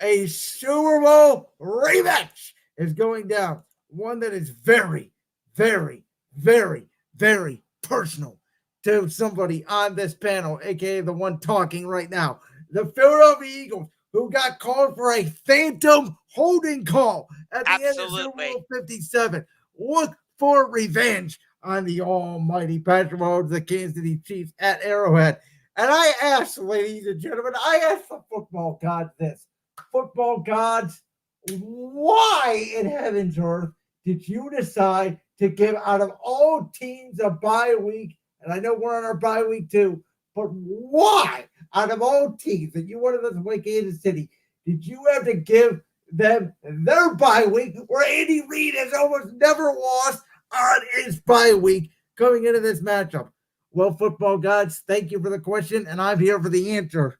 a Super Bowl rematch is going down. One that is very, very, very, very personal to somebody on this panel, aka the one talking right now. The Philadelphia Eagles, who got called for a phantom holding call at the end of Super Absolutely. Bowl 57. Look for revenge on the almighty Patrick Mahomes, the Kansas City Chiefs at Arrowhead. And I ask, ladies and gentlemen, I ask the football gods this. Football gods, why in heaven's earth did you decide to give out of all teams a bye week? And I know we're on our bye week too, but why out of all teams that you wanted us to play Kansas City, did you have to give them their bye week where Andy Reid has almost never lost on his bye week coming into this matchup? Well, football gods, thank you for the question, and I'm here for the answer.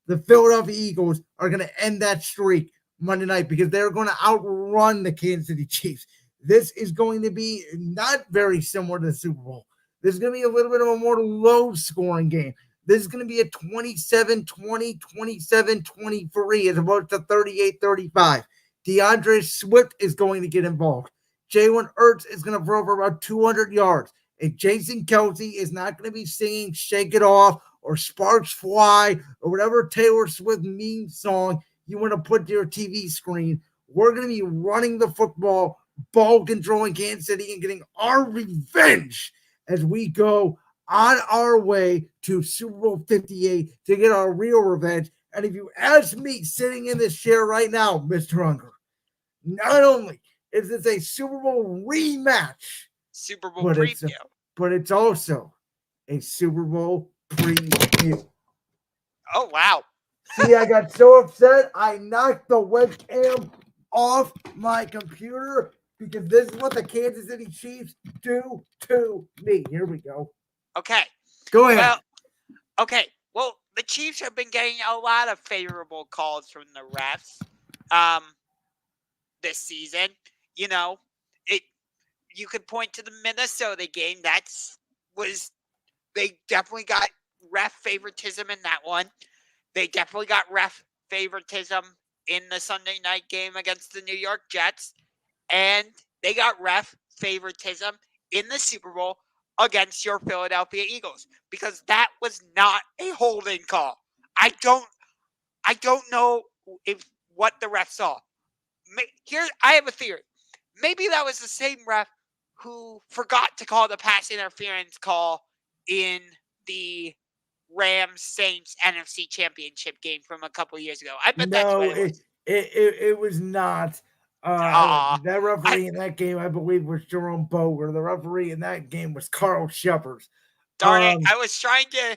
The Philadelphia Eagles are going to end that streak Monday night because they're going to outrun the Kansas City Chiefs. This is going to be not very similar to the Super Bowl. This is going to be a little bit of a more low-scoring game. This is going to be a 27-20, 27-23 as opposed to 38-35. DeAndre Swift is going to get involved. Jalen Hurts is going to throw for about 200 yards. And Jason Kelce is not going to be singing Shake It Off or Sparks Fly or whatever Taylor Swift meme song you want to put to your TV screen. We're going to be running the football, ball controlling Kansas City and getting our revenge as we go on our way to Super Bowl 58 to get our real revenge. And if you ask me sitting in this chair right now, Mr. Unger, not only is this a Super Bowl rematch, Super Bowl preview. But it's also a Super Bowl preview. Oh, wow. See, I got so upset, I knocked the webcam off my computer because this is what the Kansas City Chiefs do to me. Here we go. Okay. Go ahead. Well, okay. Well, the Chiefs have been getting a lot of favorable calls from the refs this season. You know, you could point to the Minnesota game. They definitely got ref favoritism in that one. They definitely got ref favoritism in the Sunday night game against the New York Jets. And they got ref favoritism in the Super Bowl against your Philadelphia Eagles because that was not a holding call. I don't know what the ref saw. Here, I have a theory. Maybe that was the same ref who forgot to call the pass interference call in the Rams-Saints NFC Championship game from a couple years ago. I bet that's what it was. It was not. That referee in that game, I believe, was Jerome Boger. The referee in that game was Carl Shepard. Darn it. I was trying to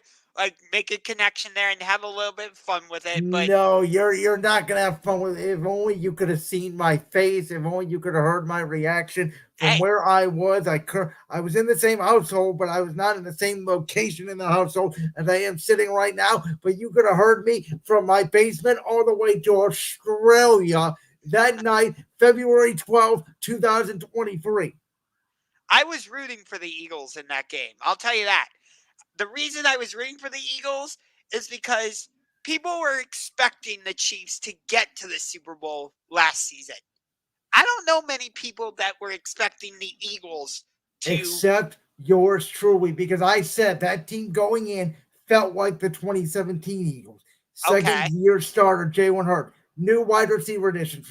make a connection there and have a little bit of fun with it. But no, you're not gonna have fun with it. If only you could have seen my face. If only you could have heard my reaction from where I was. I was in the same household, but I was not in the same location in the household as I am sitting right now. But you could have heard me from my basement all the way to Australia that night, February 12th, 2023. I was rooting for the Eagles in that game. I'll tell you that. The reason I was rooting for the Eagles is because people were expecting the Chiefs to get to the Super Bowl last season. I don't know many people that were expecting the Eagles to. Except yours truly, because I said that team going in felt like the 2017 Eagles. Second-year starter, Jalen Hurts. New wide receiver additions.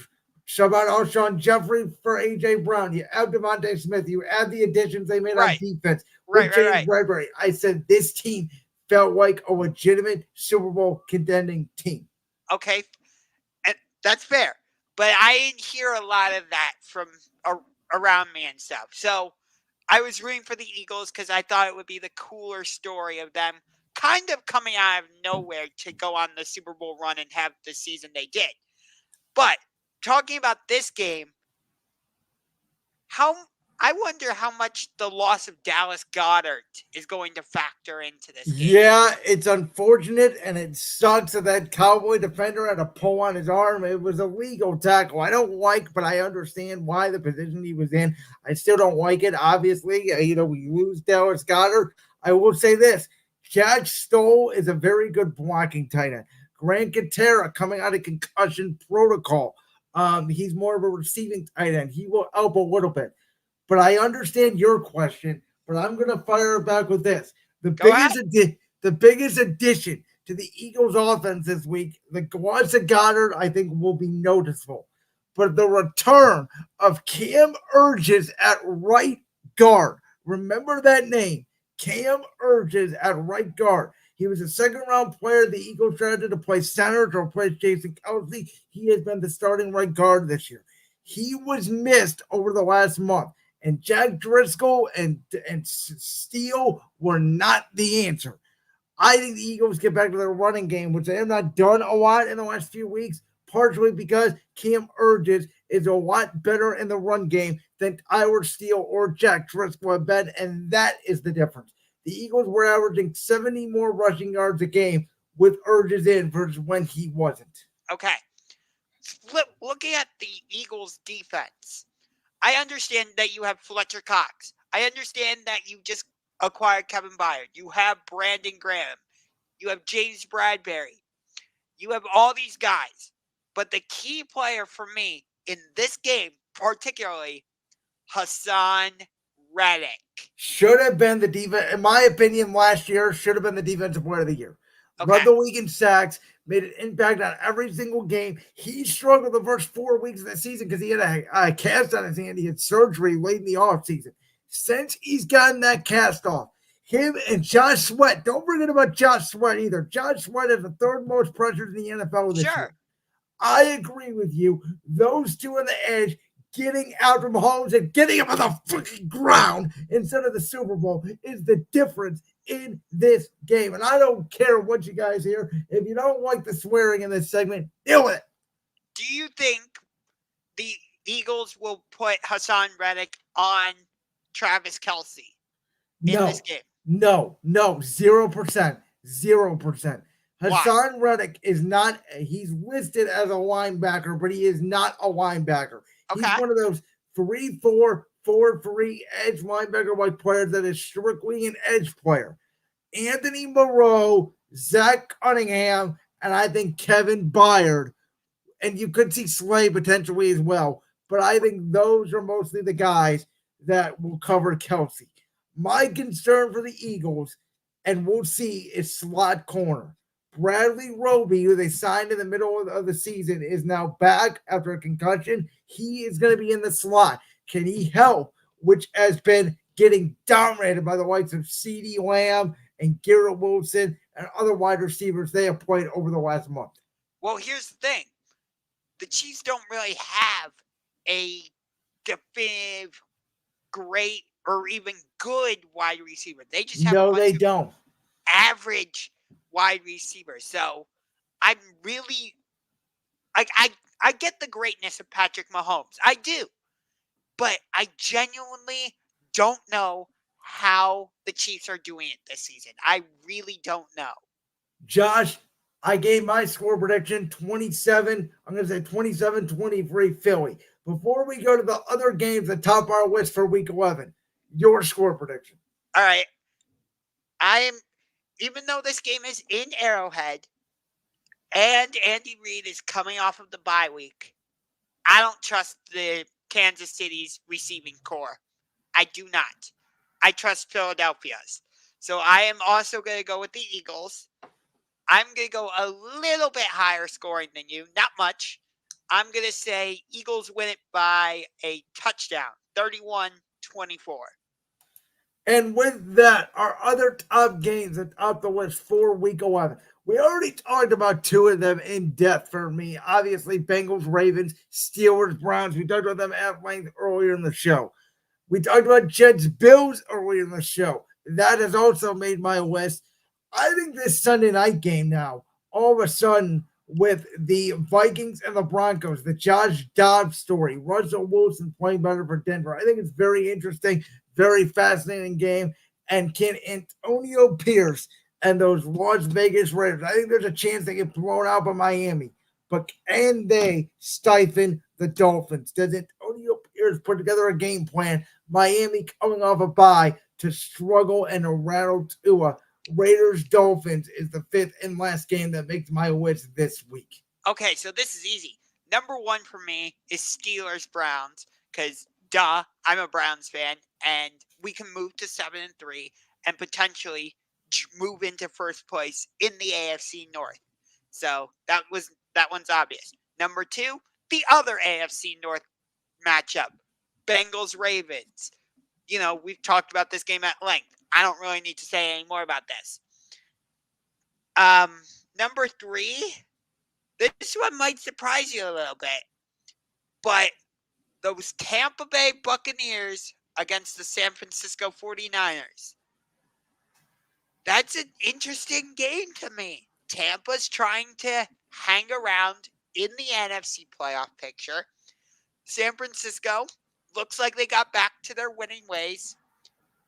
Sub out Alshon Jeffrey for A.J. Brown. You add Devontae Smith. You add the additions they made on defense. James Bradbury. I said this team felt like a legitimate Super Bowl contending team. Okay, and that's fair. But I didn't hear a lot of that from around me and stuff. So I was rooting for the Eagles because I thought it would be the cooler story of them kind of coming out of nowhere to go on the Super Bowl run and have the season they did. But talking about this game, I wonder how much the loss of Dallas Goedert is going to factor into this game. Yeah, it's unfortunate, and it sucks that Cowboy defender had a pull on his arm. It was a legal tackle. I don't like, but I understand why the position he was in. I still don't like it, obviously. We lose Dallas Goedert. I will say this. Jack Stoll is a very good blocking tight end. Grant Katera coming out of concussion protocol. He's more of a receiving tight end. He will help a little bit. But I understand your question, but I'm going to fire it back with this. The Go ahead. biggest addition to the Eagles offense this week, the loss of Goddard, I think will be noticeable. But the return of Cam Urges at right guard. Remember that name, Cam Urges at right guard. He was a second-round player the Eagles drafted to play center to replace Jason Kelsey. He has been the starting right guard this year. He was missed over the last month, and Jack Driscoll and Steele were not the answer. I think the Eagles get back to their running game, which they have not done a lot in the last few weeks, partially because Cam Urges is a lot better in the run game than Tyler Steele or Jack Driscoll have been, and that is the difference. The Eagles were averaging 70 more rushing yards a game with Urges in versus when he wasn't. Okay. Looking at the Eagles' defense, I understand that you have Fletcher Cox. I understand that you just acquired Kevin Byard. You have Brandon Graham. You have James Bradbury. You have all these guys. But the key player for me in this game, particularly, Hassan Reddick. Should have been the defense, in my opinion, last year, should have been the defensive player of the year. Okay. Led the league in sacks, made an impact on every single game. He struggled the first 4 weeks of the season because he had a cast on his hand. He had surgery late in the offseason. Since he's gotten that cast off, him and Josh Sweat, don't forget about Josh Sweat either. Josh Sweat is the third most pressures in the NFL this year. I agree with you. Those two on the edge, getting out from Mahomes and getting him on the freaking ground instead of the Super Bowl is the difference in this game. And I don't care what you guys hear. If you don't like the swearing in this segment, deal with it. Do you think the Eagles will put Hassan Reddick on Travis Kelce in this game? No, 0%. 0%. Hassan Reddick is not, he's listed as a linebacker, but he is not a linebacker. Okay. He's one of those 3-4, 4-3 edge linebacker like players that is strictly an edge player. Anthony Moreau, Zach Cunningham, and I think Kevin Byard. And you could see Slay potentially as well. But I think those are mostly the guys that will cover Kelce. My concern for the Eagles, and we'll see, is slot corner. Bradley Roby, who they signed in the middle of the season, is now back after a concussion. He is going to be in the slot. Can he help, which has been getting dominated by the likes of CeeDee Lamb and Garrett Wilson and other wide receivers they have played over the last month? Well, here's the thing. The Chiefs don't really have a definitive, great, or even good wide receiver. They just have they don't. Average wide receiver. So I'm really I get the greatness of Patrick Mahomes. I do. But I genuinely don't know how the Chiefs are doing it this season. I really don't know. Josh, I gave my score prediction 27. I'm going to say 27-23 Philly. Before we go to the other games that top our list for week 11, your score prediction. All right. Even though this game is in Arrowhead and Andy Reid is coming off of the bye week, I don't trust the Kansas City's receiving core. I do not. I trust Philadelphia's. So I am also going to go with the Eagles. I'm going to go a little bit higher scoring than you. Not much. I'm going to say Eagles win it by a touchdown, 31-24. And with that, our other top games that top the list for week 11. We already talked about two of them in depth for me. Obviously, Bengals, Ravens, Steelers, Browns. We talked about them at length earlier in the show. We talked about Jets, Bills earlier in the show. That has also made my list. I think this Sunday night game now, all of a sudden, with the Vikings and the Broncos, the Josh Dobbs story, Russell Wilson playing better for Denver. I think it's very interesting, very fascinating game. And can Antonio Pierce and those Las Vegas Raiders, I think there's a chance they get blown out by Miami. But can they stifle the Dolphins? Does Antonio Pierce put together a game plan? Miami coming off a bye to struggle and to rattle Tua Raiders Dolphins is the fifth and last game that makes my list this week. Okay, so this is easy. Number one for me is Steelers Browns because duh, I'm a Browns fan, and we can move to 7-3 and potentially move into first place in the AFC North. So that one's obvious. Number two, the other AFC North matchup, Bengals Ravens. We've talked about this game at length. I don't really need to say any more about this. Number three, this one might surprise you a little bit, but those Tampa Bay Buccaneers against the San Francisco 49ers. That's an interesting game to me. Tampa's trying to hang around in the NFC playoff picture. San Francisco looks like they got back to their winning ways.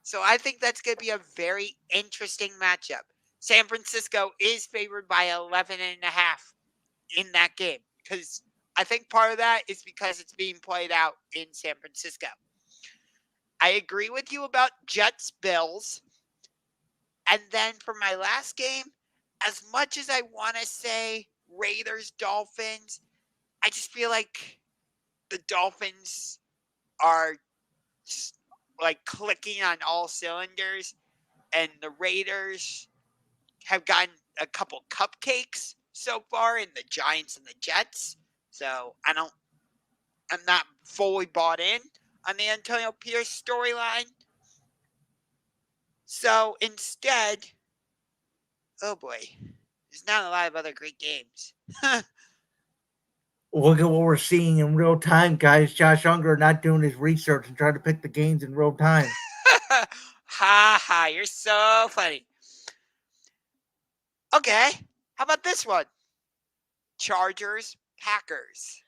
So I think that's going to be a very interesting matchup. San Francisco is favored by 11.5 in that game because I think part of that is because it's being played out in San Francisco. I agree with you about Jets Bills. And then for my last game, as much as I want to say Raiders Dolphins, I just feel like the Dolphins are like clicking on all cylinders, and the Raiders have gotten a couple cupcakes so far in the Giants and the Jets. So I'm not fully bought in on the Antonio Pierce storyline. So instead, oh boy, there's not a lot of other great games. Look at what we're seeing in real time, guys. Josh Ungar not doing his research and trying to pick the games in real time. Ha ha, you're so funny. Okay, how about this one? Chargers, Packers.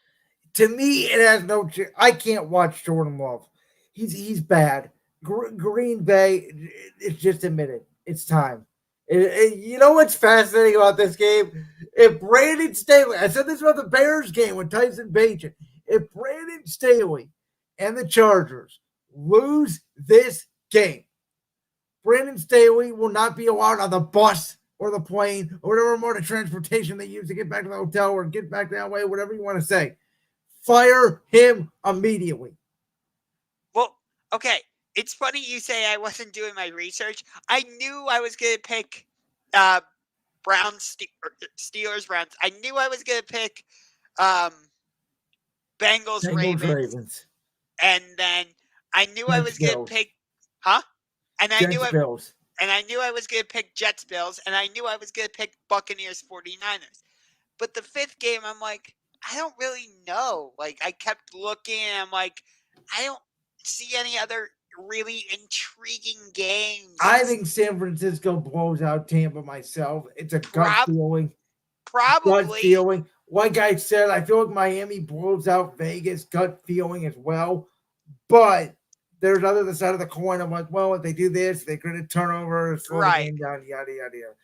To me, it has no. I can't watch Jordan Love. He's bad. Green Bay, it's just admitted. It's time. You know what's fascinating about this game? If Brandon Staley, I said this about the Bears game with Tyson Bagent. If Brandon Staley and the Chargers lose this game, Brandon Staley will not be allowed on the bus or the plane or whatever mode of transportation they use to get back to the hotel or get back that way, whatever you want to say. Fire him immediately. Well, okay. It's funny you say I wasn't doing my research. I knew I was going to pick Steelers, Browns. I knew I was going to pick Bengals, Ravens. And then I knew I was going to pick, huh? And I knew Bills. And I knew I was going to pick Jets, Bills. And I knew I was going to pick Buccaneers, 49ers. But the fifth game, I'm like, I don't really know. Like, I kept looking and I'm like, I don't see any other really intriguing games. I think San Francisco blows out Tampa myself. It's a gut feeling. Probably. Gut feeling. Like I said, I feel like Miami blows out Vegas. Gut feeling as well. But there's other side of the coin. I'm like, well, if they do this, they're going to turn over, slow the game down, yada, yada, yada.